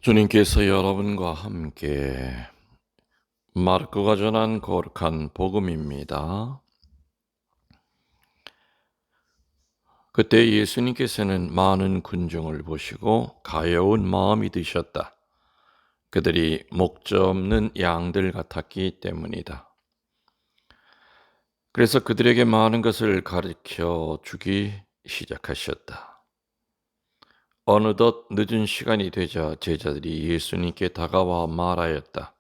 주님께서 여러분과 함께 마르코가 전한 거룩한 복음입니다. 그때 예수님께서는 많은 군중을 보시고 가여운 마음이 드셨다. 그들이 목자 없는 양들 같았기 때문이다. 그래서 그들에게 많은 것을 가르쳐 주기 시작하셨다. 어느덧 늦은 시간이 되자 제자들이 예수님께 다가와 말하였다.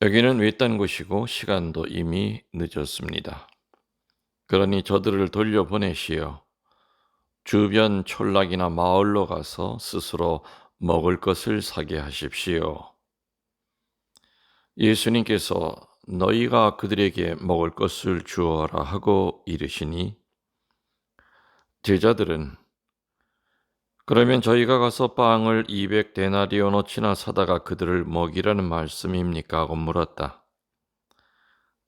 여기는 외딴 곳이고 시간도 이미 늦었습니다. 그러니 저들을 돌려보내시어 주변 촌락이나 마을로 가서 스스로 먹을 것을 사게 하십시오. 예수님께서 너희가 그들에게 먹을 것을 주어라 하고 이르시니 제자들은 그러면 저희가 가서 빵을 200데나리오너치나 사다가 그들을 먹이라는 말씀입니까? 하고 물었다.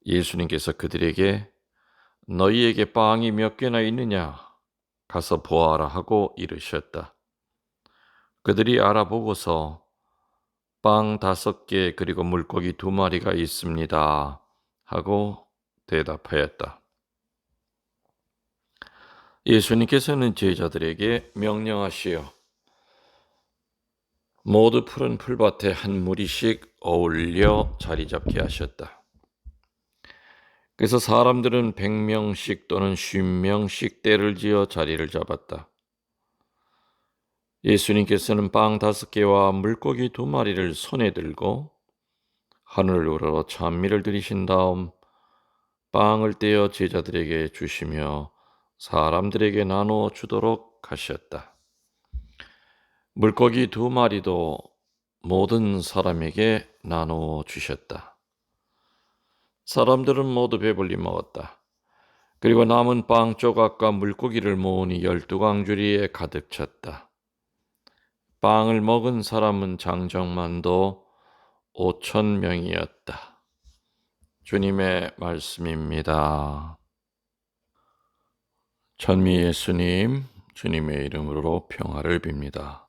예수님께서 그들에게 너희에게 빵이 몇 개나 있느냐? 가서 보아라 하고 이르셨다. 그들이 알아보고서 빵 5개 그리고 물고기 2마리가 있습니다. 하고 대답하였다. 예수님께서는 제자들에게 명령하시어 모두 푸른 풀밭에 한 무리씩 어울려 자리 잡게 하셨다. 그래서 사람들은 100명씩 또는 50명씩 떼를 지어 자리를 잡았다. 예수님께서는 빵 5개와 물고기 2마리를 손에 들고 하늘을 우러러 찬미를 드리신 다음 빵을 떼어 제자들에게 주시며 사람들에게 나누어 주도록 하셨다. 물고기 2마리도 모든 사람에게 나누어 주셨다. 사람들은 모두 배불리 먹었다. 그리고 남은 빵 조각과 물고기를 모으니 12광주리에 가득 찼다. 빵을 먹은 사람은 장정만도 5,000명이었다. 주님의 말씀입니다. 전미 예수님, 주님의 이름으로 평화를 빕니다.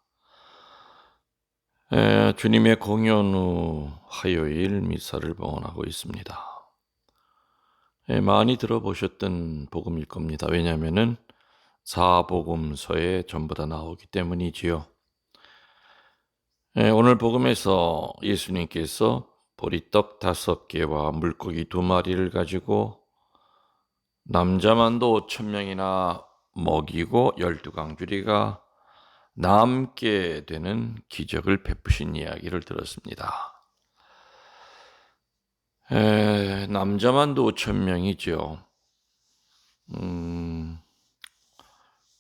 주님의 공연 후 화요일 미사를 봉헌하고 있습니다. 많이 들어보셨던 복음일 겁니다. 왜냐하면 사복음서에 전부 다 나오기 때문이지요. 오늘 복음에서 예수님께서 보리떡 5개와 물고기 2마리를 가지고 남자만도 5,000명이나 먹이고 12광주리가 남게 되는 기적을 베푸신 이야기를 들었습니다. 남자만도 5,000명이죠.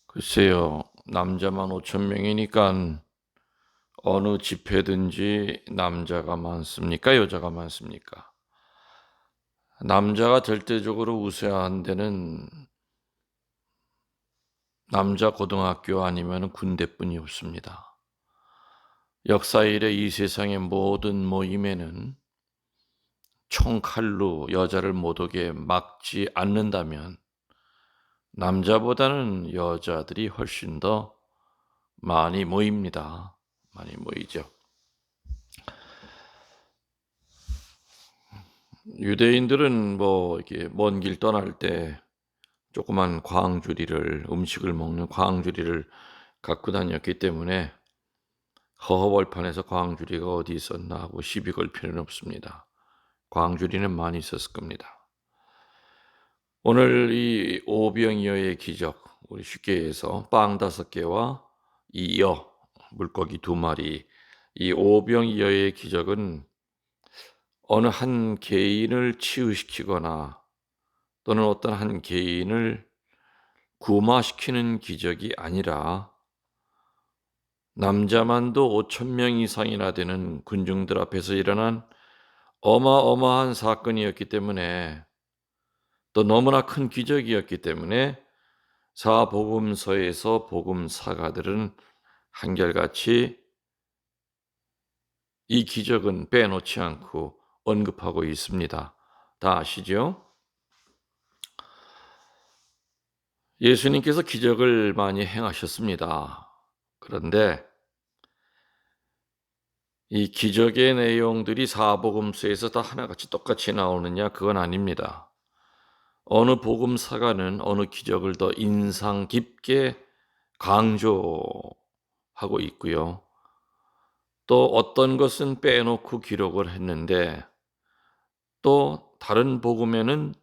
글쎄요, 남자만 5,000명이니까 어느 집회든지 남자가 많습니까? 여자가 많습니까? 남자가 절대적으로 우세한 데는 남자 고등학교 아니면 군대뿐이 없습니다. 역사 이래 이 세상의 모든 모임에는 총칼로 여자를 못 오게 막지 않는다면 남자보다는 여자들이 훨씬 더 많이 모입니다. 많이 모이죠. 유대인들은 이렇게 먼 길 떠날 때 조그만 광주리를, 음식을 먹는 광주리를 갖고 다녔기 때문에 허허벌판에서 광주리가 어디 있었나 하고 시비 걸 필요는 없습니다. 광주리는 많이 있었을 겁니다. 오늘 이 오병이어의 기적, 우리 쉽게 해서 빵 5개와 이 물고기 2마리, 이 오병이어의 기적은 어느 한 개인을 치유시키거나 또는 어떤 한 개인을 구마시키는 기적이 아니라 남자만도 5,000명 이상이나 되는 군중들 앞에서 일어난 어마어마한 사건이었기 때문에 또 너무나 큰 기적이었기 때문에 사복음서에서 복음사가들은 한결같이 이 기적은 빼놓지 않고 언급하고 있습니다. 다 아시죠? 예수님께서 기적을 많이 행하셨습니다. 그런데 이 기적의 내용들이 사복음서에서 다 하나같이 똑같이 나오느냐? 그건 아닙니다. 어느 복음사가는 어느 기적을 더 인상 깊게 강조하고 있고요. 또 어떤 것은 빼놓고 기록을 했는데 또 다른 복음에는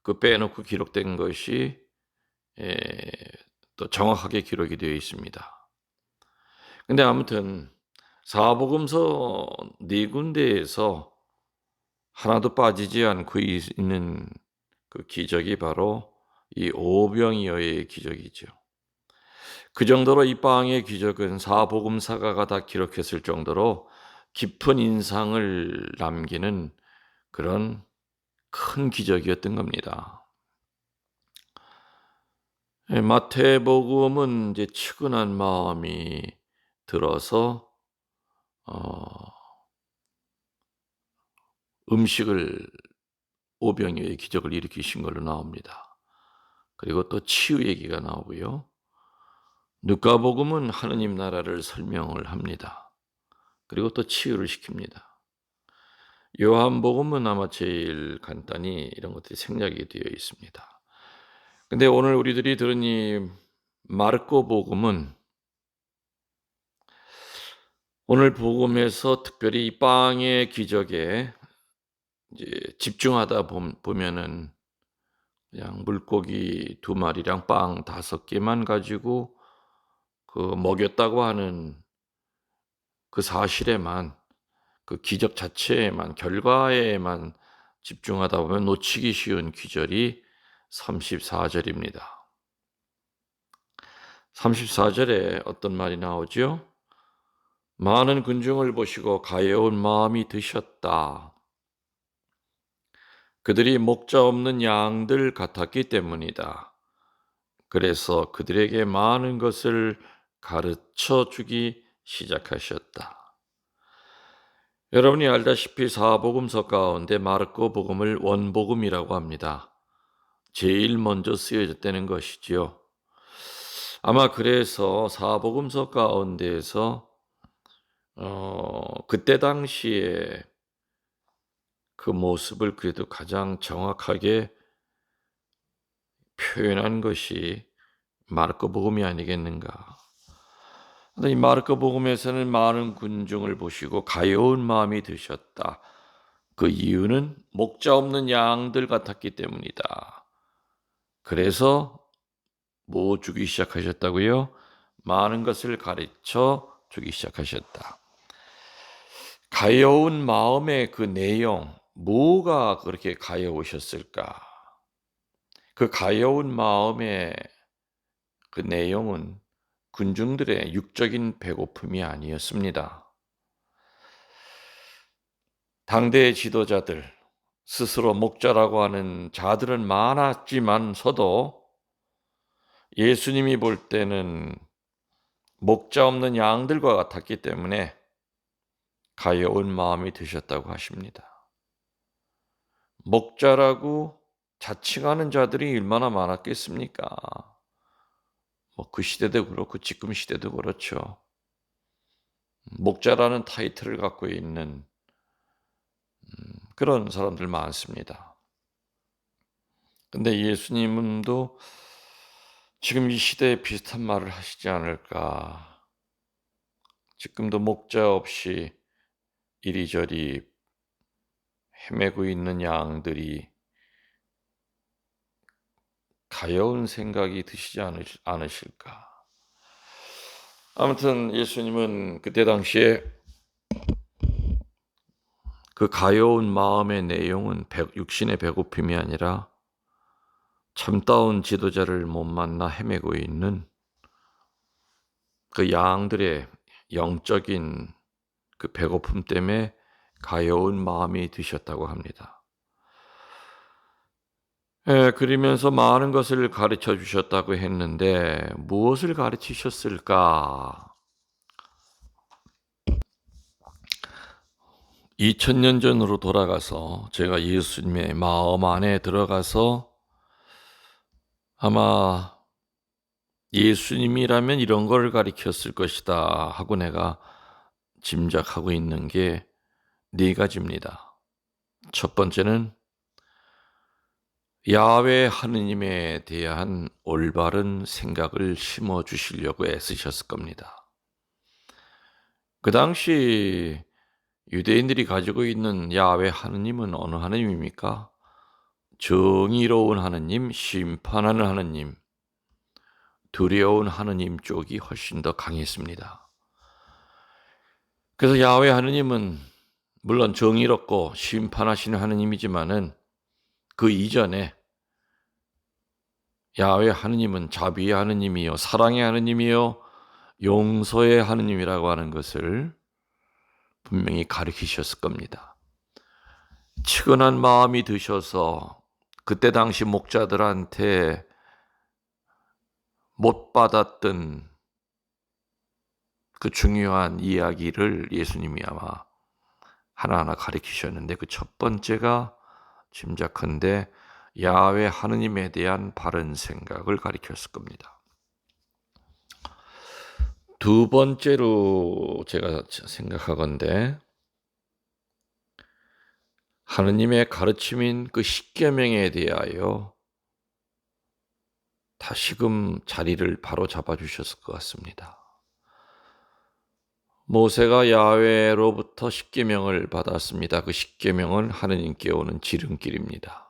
그 빼놓고 기록된 것이 에, 또 정확하게 기록이 되어 있습니다. 근데 아무튼 사복음서 네 군데에서 하나도 빠지지 않고 있는 그 기적이 바로 이 오병이어의 기적이죠. 그 정도로 이 빵의 기적은 사복음사가가 다 기록했을 정도로 깊은 인상을 남기는 그런 큰 기적이었던 겁니다. 마태복음은 이제 측은한 마음이 들어서 음식을 오병이어의 기적을 일으키신 걸로 나옵니다. 그리고 또 치유 얘기가 나오고요. 누가복음은 하느님 나라를 설명을 합니다. 그리고 또 치유를 시킵니다. 요한복음은 아마 제일 간단히 이런 것들이 생략이 되어 있습니다. 근데 오늘 우리들이 들은 이 마르코복음은 오늘 복음에서 특별히 이 빵의 기적에 이제 집중하다 보면은 그냥 물고기 2마리랑 빵 5개만 가지고 그 먹였다고 하는 그 사실에만, 그 기적 자체에만, 결과에만 집중하다 보면 놓치기 쉬운 기절이 34절입니다. 34절에 어떤 말이 나오죠? 많은 군중을 보시고 가여운 마음이 드셨다. 그들이 목자 없는 양들 같았기 때문이다. 그래서 그들에게 많은 것을 가르쳐 주기 시작하셨다. 여러분이 알다시피 사복음서 가운데 마르코 복음을 원복음이라고 합니다. 제일 먼저 쓰여졌다는 것이지요. 아마 그래서 사복음서 가운데에서 그때 당시에 그 모습을 그래도 가장 정확하게 표현한 것이 마르코 복음이 아니겠는가. 이 마르코 복음에서는 많은 군중을 보시고 가여운 마음이 드셨다. 그 이유는 목자 없는 양들 같았기 때문이다. 그래서 뭐 주기 시작하셨다고요? 많은 것을 가르쳐 주기 시작하셨다. 가여운 마음의 그 내용, 뭐가 그렇게 가여우셨을까? 그 가여운 마음의 그 내용은 군중들의 육적인 배고픔이 아니었습니다. 당대의 지도자들, 스스로 목자라고 하는 자들은 많았지만서도 예수님이 볼 때는 목자 없는 양들과 같았기 때문에 가여운 마음이 드셨다고 하십니다. 목자라고 자칭하는 자들이 얼마나 많았겠습니까? 그 시대도 그렇고 지금 시대도 그렇죠. 목자라는 타이틀을 갖고 있는 그런 사람들 많습니다. 근데 예수님도 지금 이 시대에 비슷한 말을 하시지 않을까. 지금도 목자 없이 이리저리 헤매고 있는 양들이 가여운 생각이 드시지 않으실까. 아무튼 예수님은 그때 당시에 그 가여운 마음의 내용은 육신의 배고픔이 아니라 참다운 지도자를 못 만나 헤매고 있는 그 양들의 영적인 그 배고픔 때문에 가여운 마음이 드셨다고 합니다. 그러면서 많은 것을 가르쳐 주셨다고 했는데 무엇을 가르치셨을까? 2000년 전으로 돌아가서 제가 예수님의 마음 안에 들어가서 아마 예수님이라면 이런 걸 가르쳤을 것이다 하고 내가 짐작하고 있는 게 네 가지입니다. 첫 번째는 야훼 하느님에 대한 올바른 생각을 심어 주시려고 애쓰셨을 겁니다. 그 당시 유대인들이 가지고 있는 야훼 하느님은 어느 하느님입니까? 정의로운 하느님, 심판하는 하느님, 두려운 하느님 쪽이 훨씬 더 강했습니다. 그래서 야훼 하느님은 물론 정의롭고 심판하시는 하느님이지만은 그 이전에 야훼 하느님은 자비의 하느님이요, 사랑의 하느님이요, 용서의 하느님이라고 하는 것을 분명히 가르치셨을 겁니다. 측은한 마음이 드셔서 그때 당시 목자들한테 못 받았던 그 중요한 이야기를 예수님이 아마 하나하나 가르치셨는데 그 첫 번째가 짐작컨대 야훼 하느님에 대한 바른 생각을 가르쳤을 겁니다. 두 번째로 제가 생각하건대 하느님의 가르침인 그 십계명에 대하여 다시금 자리를 바로 잡아주셨을 것 같습니다. 모세가 야훼로부터 십계명을 받았습니다. 그 십계명은 하느님께 오는 지름길입니다.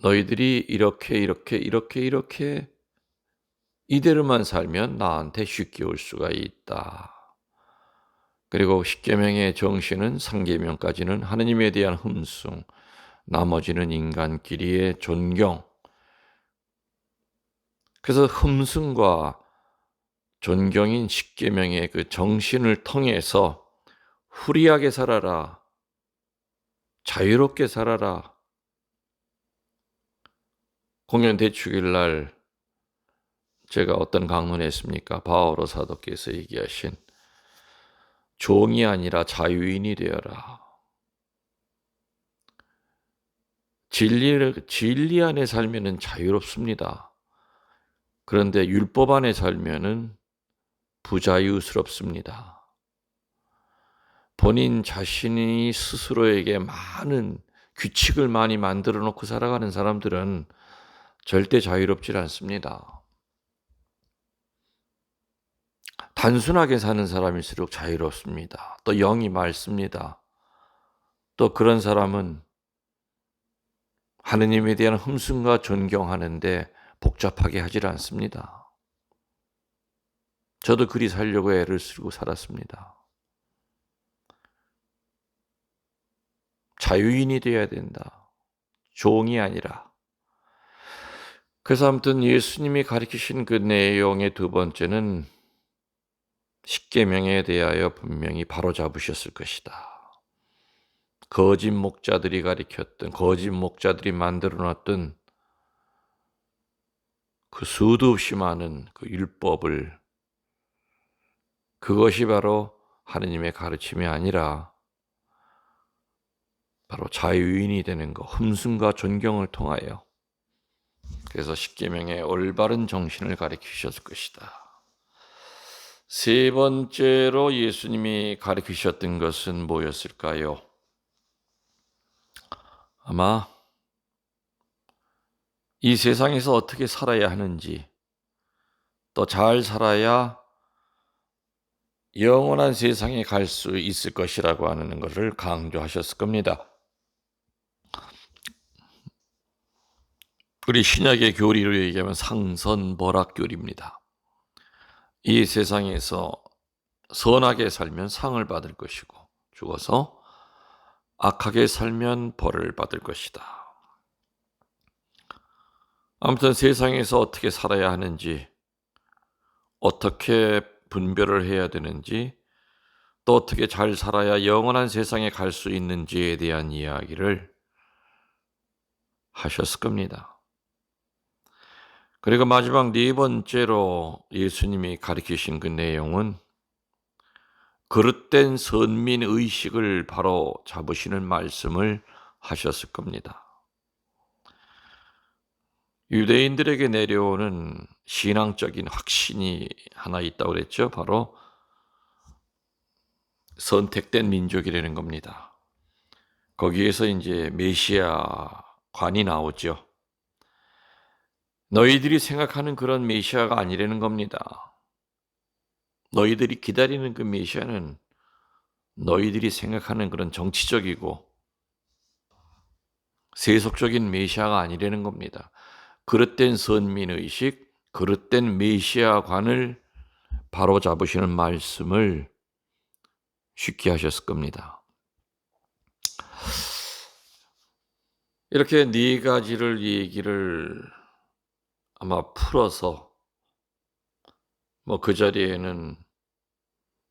너희들이 이렇게 이대로만 살면 나한테 쉽게 올 수가 있다. 그리고 십계명의 정신은 상계명까지는 하느님에 대한 흠숭, 나머지는 인간끼리의 존경. 그래서 흠숭과 존경인 십계명의 그 정신을 통해서 후리하게 살아라, 자유롭게 살아라. 공연 대축일 날 제가 어떤 강론을 했습니까? 바오로 사도께서 얘기하신 종이 아니라 자유인이 되어라. 진리 안에 살면은 자유롭습니다. 그런데 율법 안에 살면은 부자유스럽습니다. 본인 자신이 스스로에게 많은 규칙을 많이 만들어 놓고 살아가는 사람들은 절대 자유롭지 않습니다. 단순하게 사는 사람일수록 자유롭습니다. 또 영이 맑습니다. 또 그런 사람은 하느님에 대한 흠숭과 존경하는데 복잡하게 하질 않습니다. 저도 그리 살려고 애를 쓰고 살았습니다. 자유인이 되어야 된다. 종이 아니라. 그래서 아무튼 예수님이 가르치신 그 내용의 두 번째는 십계명에 대하여 분명히 바로잡으셨을 것이다. 거짓 목자들이 가르쳤던, 거짓 목자들이 만들어놨던 그 수도 없이 많은 그 율법을, 그것이 바로 하느님의 가르침이 아니라 바로 자유인이 되는 것, 흠숭과 존경을 통하여, 그래서 십계명의 올바른 정신을 가르치셨을 것이다. 세 번째로 예수님이 가르치셨던 것은 뭐였을까요? 아마 이 세상에서 어떻게 살아야 하는지, 또 잘 살아야 영원한 세상에 갈 수 있을 것이라고 하는 것을 강조하셨을 겁니다. 우리 신약의 교리로 얘기하면 상선벌악교리입니다. 이 세상에서 선하게 살면 상을 받을 것이고 죽어서 악하게 살면 벌을 받을 것이다. 아무튼 세상에서 어떻게 살아야 하는지, 어떻게 분별을 해야 되는지, 또 어떻게 잘 살아야 영원한 세상에 갈 수 있는지에 대한 이야기를 하셨을 겁니다. 그리고 마지막 네 번째로 예수님이 가르치신 그 내용은 그릇된 선민의식을 바로 잡으시는 말씀을 하셨을 겁니다. 유대인들에게 내려오는 신앙적인 확신이 하나 있다고 그랬죠. 바로 선택된 민족이라는 겁니다. 거기에서 이제 메시아관이 나오죠. 너희들이 생각하는 그런 메시아가 아니라는 겁니다. 너희들이 기다리는 그 메시아는 너희들이 생각하는 그런 정치적이고 세속적인 메시아가 아니라는 겁니다. 그릇된 선민의식, 그릇된 메시아관을 바로잡으시는 말씀을 쉽게 하셨을 겁니다. 이렇게 네 가지를 얘기를 아마 풀어서 그 자리에는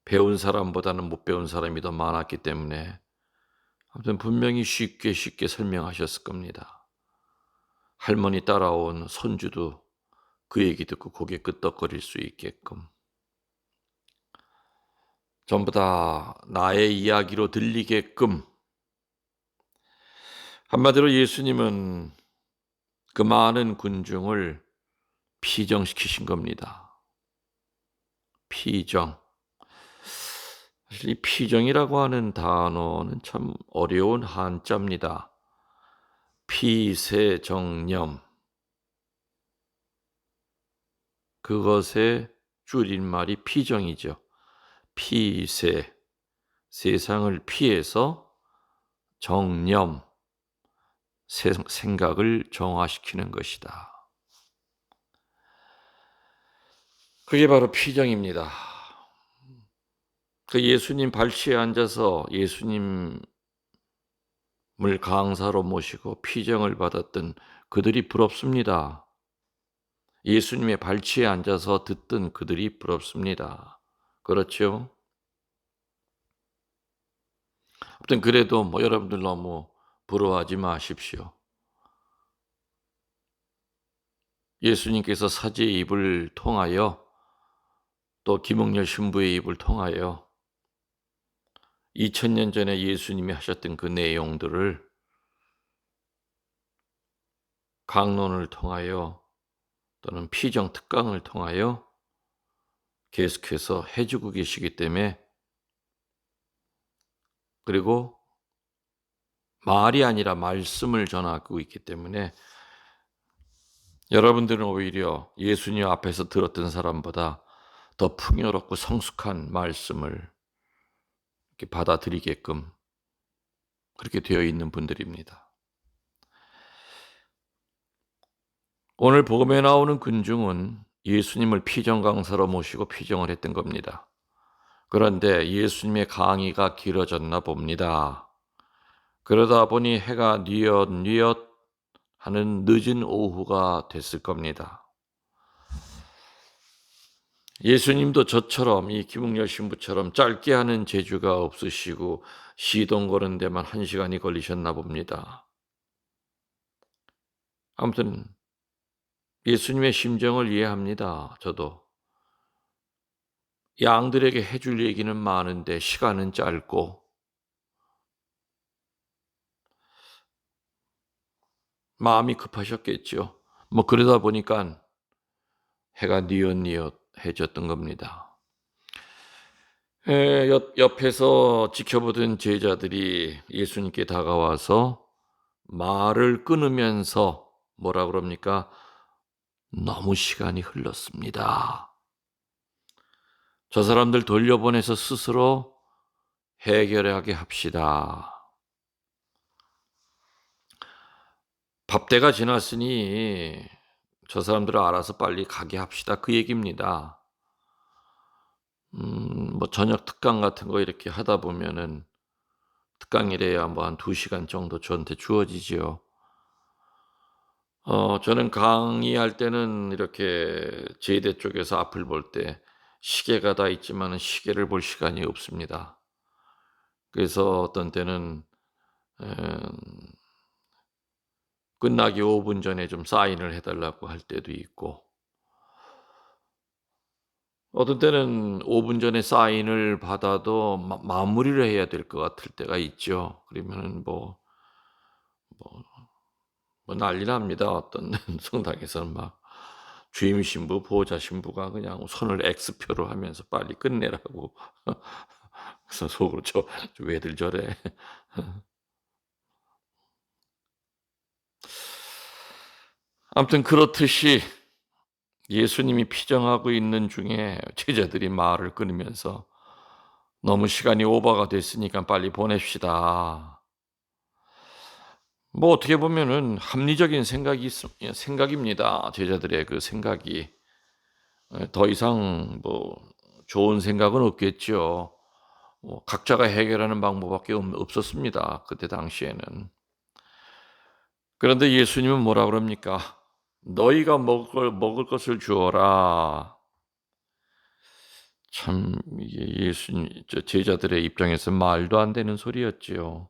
배운 사람보다는 못 배운 사람이 더 많았기 때문에 아무튼 분명히 쉽게 설명하셨을 겁니다. 할머니 따라온 손주도 그 얘기 듣고 고개 끄덕거릴 수 있게끔 전부 다 나의 이야기로 들리게끔 한마디로 예수님은 그 많은 군중을 피정시키신 겁니다. 피정. 사실 이 피정이라고 하는 단어는 참 어려운 한자입니다. 피세정념. 그것의 줄임말이 피정이죠. 피세. 세상을 피해서 정념. 생각을 정화시키는 것이다. 그게 바로 피정입니다. 그 예수님 발치에 앉아서 예수님을 강사로 모시고 피정을 받았던 그들이 부럽습니다. 예수님의 발치에 앉아서 듣던 그들이 부럽습니다. 그렇죠? 아무튼 그래도 여러분들 너무 부러워하지 마십시오. 예수님께서 사제의 입을 통하여 또 김홍렬 신부의 입을 통하여 2000년 전에 예수님이 하셨던 그 내용들을 강론을 통하여 또는 피정 특강을 통하여 계속해서 해주고 계시기 때문에 그리고 말이 아니라 말씀을 전하고 있기 때문에 여러분들은 오히려 예수님 앞에서 들었던 사람보다 더 풍요롭고 성숙한 말씀을 이렇게 받아들이게끔 그렇게 되어 있는 분들입니다. 오늘 복음에 나오는 군중은 예수님을 피정 강사로 모시고 피정을 했던 겁니다. 그런데 예수님의 강의가 길어졌나 봅니다. 그러다 보니 해가 뉘엿뉘엿 하는 늦은 오후가 됐을 겁니다. 예수님도 저처럼 이 김웅열 신부처럼 짧게 하는 재주가 없으시고 시동 거는 데만 1시간이 걸리셨나 봅니다. 아무튼 예수님의 심정을 이해합니다. 저도. 양들에게 해줄 얘기는 많은데 시간은 짧고 마음이 급하셨겠죠. 그러다 보니까 해가 뉘엿뉘엿해졌던 겁니다. 옆에서 지켜보던 제자들이 예수님께 다가와서 말을 끊으면서 뭐라 그럽니까? 너무 시간이 흘렀습니다. 저 사람들 돌려보내서 스스로 해결하게 합시다. 밥때가 지났으니 저 사람들을 알아서 빨리 가게 합시다. 그 얘기입니다. 저녁 특강 같은 거 이렇게 하다 보면은 특강이래야 한 2시간 정도 저한테 주어지지요. 저는 강의할 때는 이렇게 제대 쪽에서 앞을 볼 때 시계가 다 있지만은 시계를 볼 시간이 없습니다. 그래서 어떤 때는 끝나기 5분 전에 좀 사인을 해 달라고 할 때도 있고 어떤 때는 5분 전에 사인을 받아도 마무리를 해야 될 것 같을 때가 있죠. 그러면은 난리 납니다. 어떤 성당에서는 막 주임 신부, 보호자 신부가 그냥 손을 X표로 하면서 빨리 끝내라고 그래서 속으로 왜들 저래. 아무튼 그렇듯이 예수님이 피정하고 있는 중에 제자들이 말을 끊으면서 "너무 시간이 오버가 됐으니까 빨리 보냅시다." 뭐 어떻게 보면은 합리적인 생각입니다. 제자들의 그 생각이. 더 이상 뭐 좋은 생각은 없겠죠. 각자가 해결하는 방법밖에 없었습니다, 그때 당시에는. 그런데 예수님은 뭐라 그럽니까? "너희가 먹을 것을 주어라." 참 이게 예수님 제자들의 입장에서 말도 안 되는 소리였지요.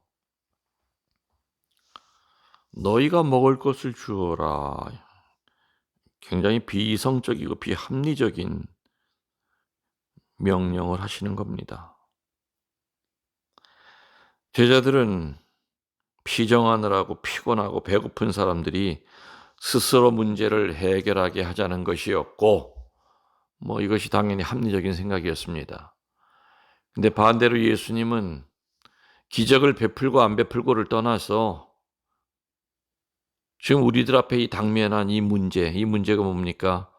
"너희가 먹을 것을 주어라." 굉장히 비이성적이고 비합리적인 명령을 하시는 겁니다. 제자들은 피정하느라고 피곤하고 배고픈 사람들이 스스로 문제를 해결하게 하자는 것이었고, 뭐 이것이 당연히 합리적인 생각이었습니다. 근데 반대로 예수님은 기적을 베풀고 안 베풀고를 떠나서 지금 우리들 앞에 당면한 이 문제가 뭡니까?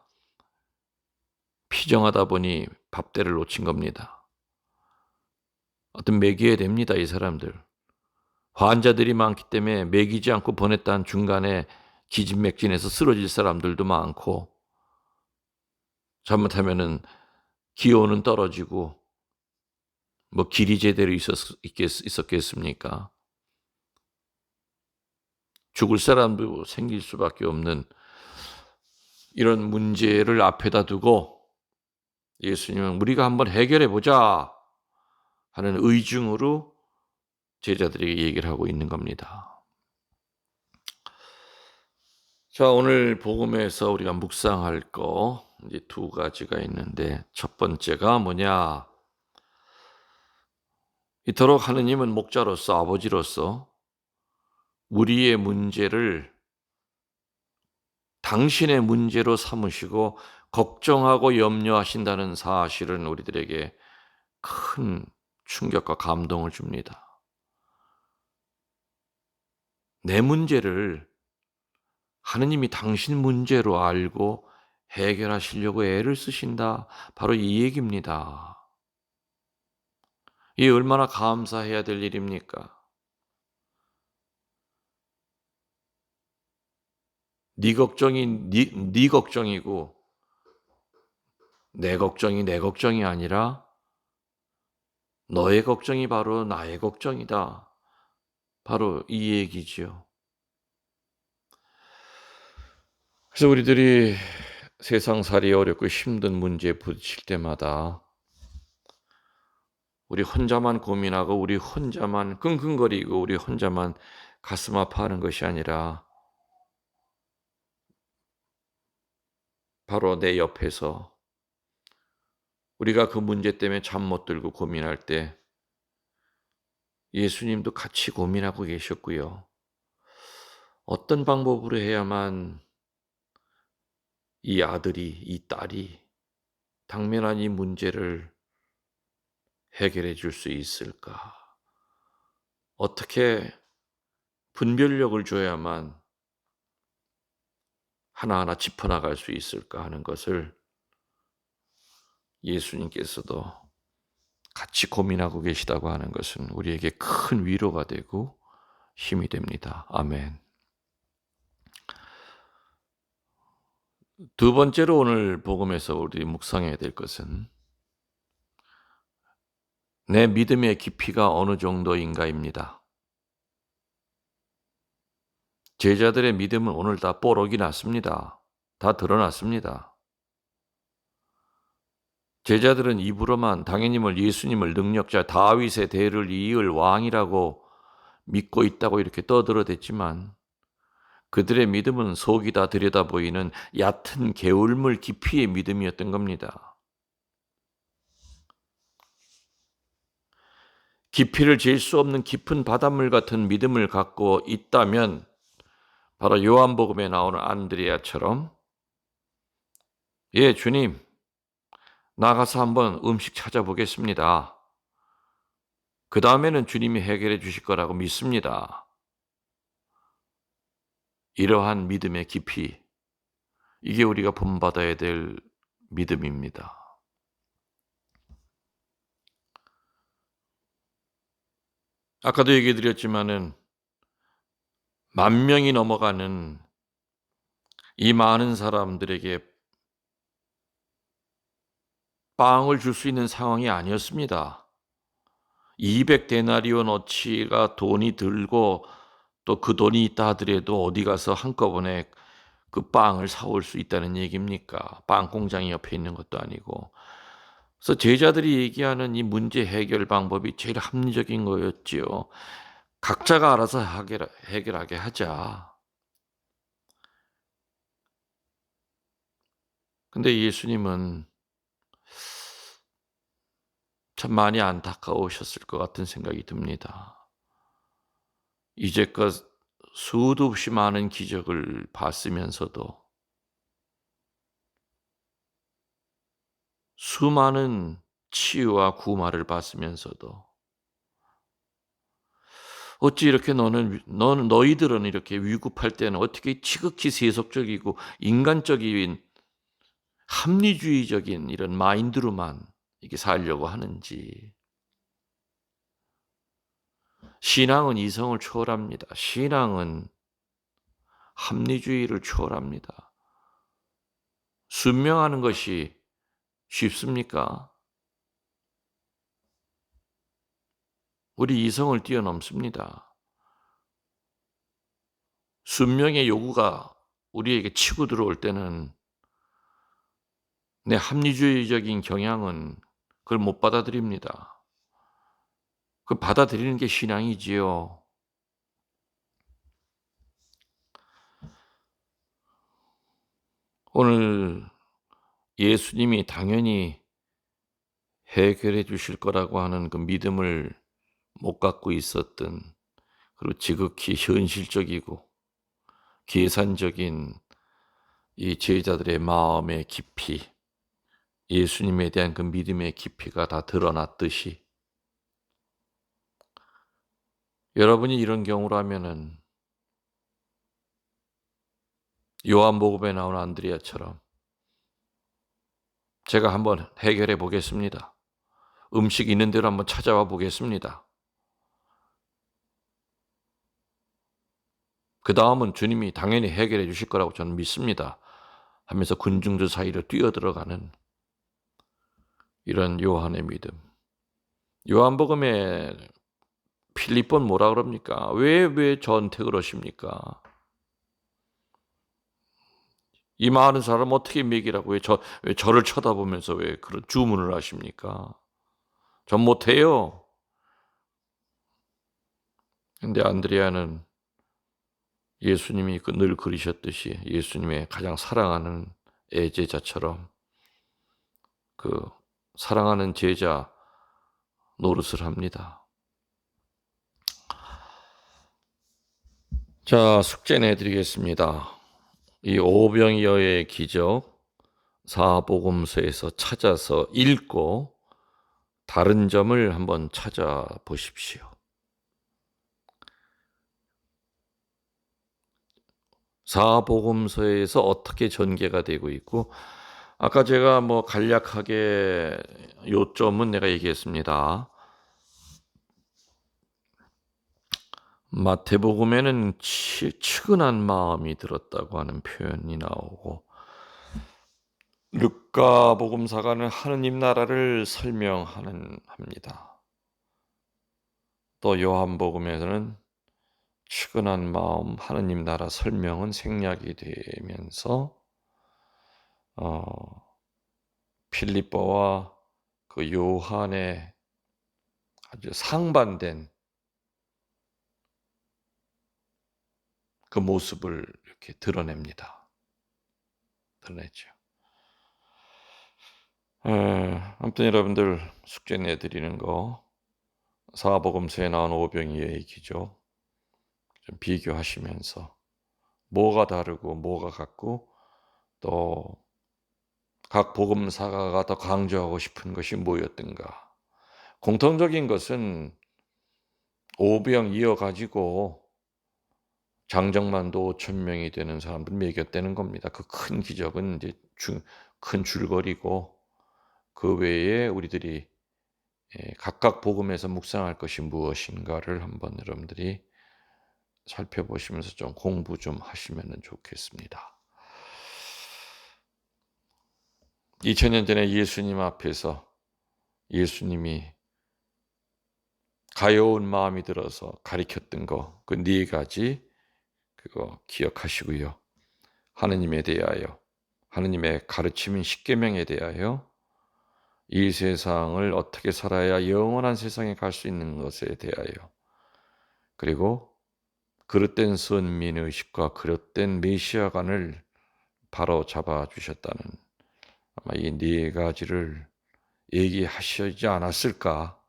피정하다 보니 밥대를 놓친 겁니다. 어떤 먹여야 됩니다, 이 사람들. 환자들이 많기 때문에 먹이지 않고 보냈다는 중간에 기진맥진해서 쓰러질 사람들도 많고, 잘못하면은 기온은 떨어지고 뭐 길이 제대로 있었겠습니까? 죽을 사람도 생길 수밖에 없는 이런 문제를 앞에다 두고 예수님은 "우리가 한번 해결해 보자." 하는 의중으로 제자들에게 얘기를 하고 있는 겁니다. 자, 오늘 복음에서 우리가 묵상할 거 이제 두 가지가 있는데, 첫 번째가 뭐냐? 이토록 하느님은 목자로서, 아버지로서 우리의 문제를 당신의 문제로 삼으시고 걱정하고 염려하신다는 사실은 우리들에게 큰 충격과 감동을 줍니다. 내 문제를 하느님이 당신 문제로 알고 해결하시려고 애를 쓰신다. 바로 이 얘기입니다. 이 얼마나 감사해야 될 일입니까? 네 걱정이 네 걱정이고 내 걱정이 내 걱정이 아니라 너의 걱정이 바로 나의 걱정이다. 바로 이 얘기지요. 그래서 우리들이 세상살이 어렵고 힘든 문제에 부딪힐 때마다 우리 혼자만 고민하고 우리 혼자만 끙끙거리고 우리 혼자만 가슴 아파하는 것이 아니라 바로 내 옆에서 우리가 그 문제 때문에 잠 못 들고 고민할 때 예수님도 같이 고민하고 계셨고요. 어떤 방법으로 해야만 이 아들이, 이 딸이 당면한 이 문제를 해결해 줄 수 있을까? 어떻게 분별력을 줘야만 하나하나 짚어나갈 수 있을까 하는 것을 예수님께서도 같이 고민하고 계시다고 하는 것은 우리에게 큰 위로가 되고 힘이 됩니다. 아멘. 두 번째로 오늘 복음에서 우리 묵상해야 될 것은 내 믿음의 깊이가 어느 정도인가입니다. 제자들의 믿음은 오늘 다 뽀록이 났습니다. 다 드러났습니다. 제자들은 입으로만 당연님을 예수님을 능력자 다윗의 대를 이을 왕이라고 믿고 있다고 이렇게 떠들어댔지만 그들의 믿음은 속이 다 들여다보이는 얕은 개울물 깊이의 믿음이었던 겁니다. 깊이를 잴 수 없는 깊은 바닷물 같은 믿음을 갖고 있다면 바로 요한복음에 나오는 안드레아처럼 예, 주님, 나가서 한번 음식 찾아보겠습니다. 그 다음에는 주님이 해결해 주실 거라고 믿습니다. 이러한 믿음의 깊이, 이게 우리가 본받아야 될 믿음입니다. 아까도 얘기 드렸지만은 만 명이 넘어가는 이 많은 사람들에게 빵을 줄 수 있는 상황이 아니었습니다. 200데나리온어치가 돈이 들고 또 그 돈이 있다 하더라도 어디 가서 한꺼번에 그 빵을 사올 수 있다는 얘기입니까? 빵 공장이 옆에 있는 것도 아니고. 그래서 제자들이 얘기하는 이 문제 해결 방법이 제일 합리적인 거였지요. 각자가 알아서 해결하게 하자. 근데 예수님은 참 많이 안타까우셨을 것 같은 생각이 듭니다. 이제껏 수도 없이 많은 기적을 봤으면서도 수많은 치유와 구마를 봤으면서도 어찌 이렇게 너희들은 이렇게 위급할 때는 어떻게 지극히 세속적이고 인간적인 합리주의적인 이런 마인드로만 이렇게 살려고 하는지. 신앙은 이성을 초월합니다. 신앙은 합리주의를 초월합니다. 순명하는 것이 쉽습니까? 우리 이성을 뛰어넘습니다. 순명의 요구가 우리에게 치고 들어올 때는 내 합리주의적인 경향은 그걸 못 받아들입니다. 그 받아들이는 게 신앙이지요. 오늘 예수님이 당연히 해결해 주실 거라고 하는 그 믿음을 못 갖고 있었던, 그리고 지극히 현실적이고 계산적인 이 제자들의 마음의 깊이, 예수님에 대한 그 믿음의 깊이가 다 드러났듯이, 여러분이 이런 경우라면은 요한복음에 나온 안드레아처럼 제가 한번 해결해 보겠습니다. 음식 있는 대로 한번 찾아와 보겠습니다. 그 다음은 주님이 당연히 해결해 주실 거라고 저는 믿습니다. 하면서 군중들 사이로 뛰어들어가는 이런 요한의 믿음. 요한복음에 필립은 뭐라 그럽니까? 왜 저한테 그러십니까? 이 많은 사람 어떻게 먹이라고 왜 저를 쳐다보면서 왜 그런 주문을 하십니까? 전 못해요. 근데 안드레아는 예수님이 늘 그리셨듯이 예수님의 가장 사랑하는 애제자처럼 그 사랑하는 제자 노릇을 합니다. 자, 숙제 내드리겠습니다. 이 오병이어의 기적 사복음서에서 찾아서 읽고 다른 점을 한번 찾아보십시오. 사복음서에서 어떻게 전개가 되고 있고, 아까 제가 간략하게 요점은 내가 얘기했습니다. 마태복음에는 측은한 마음이 들었다고 하는 표현이 나오고, 루카복음사가는 하느님 나라를 설명합니다. 또 요한복음에서는 측은한 마음, 하느님 나라 설명은 생략이 되면서 필리포와 그 요한의 아주 상반된 그 모습을 이렇게 드러냅니다. 드러냈죠. 아무튼 여러분들 숙제 내드리는 거, 사복음서에 나온 오병이어의 기적 좀 비교하시면서 뭐가 다르고 뭐가 같고 또 각 복음사가가 더 강조하고 싶은 것이 뭐였던가. 공통적인 것은 오병 이어가지고 장정만도 5천 명이 되는 사람들 먹였다는 겁니다. 그 큰 기적은 이제 큰 줄거리고 그 외에 우리들이 각각 복음에서 묵상할 것이 무엇인가를 한번 여러분들이 살펴보시면서 좀 공부 좀 하시면 좋겠습니다. 2000년 전에 예수님 앞에서 예수님이 가여운 마음이 들어서 가르쳤던 거, 그 네 가지 그거 기억하시고요. 하느님에 대하여, 하느님의 가르침인 십계명에 대하여 이 세상을 어떻게 살아야 영원한 세상에 갈 수 있는 것에 대하여, 그리고 그릇된 선민의식과 그릇된 메시아관을 바로 잡아 주셨다는 아마 이 네 가지를 얘기하시지 않았을까?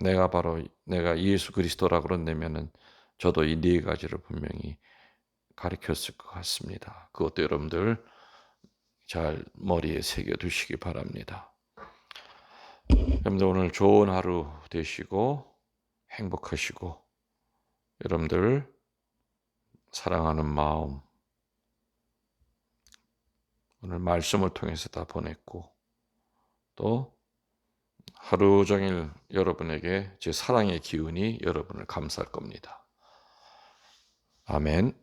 내가 예수 그리스도라 그런다면은 저도 이 네 가지를 분명히 가르쳤을 것 같습니다. 그것도 여러분들 잘 머리에 새겨 두시기 바랍니다. 여러분들 오늘 좋은 하루 되시고 행복하시고 여러분들 사랑하는 마음 오늘 말씀을 통해서 다 보냈고 또 하루 종일 여러분에게 제 사랑의 기운이 여러분을 감쌀 겁니다. 아멘.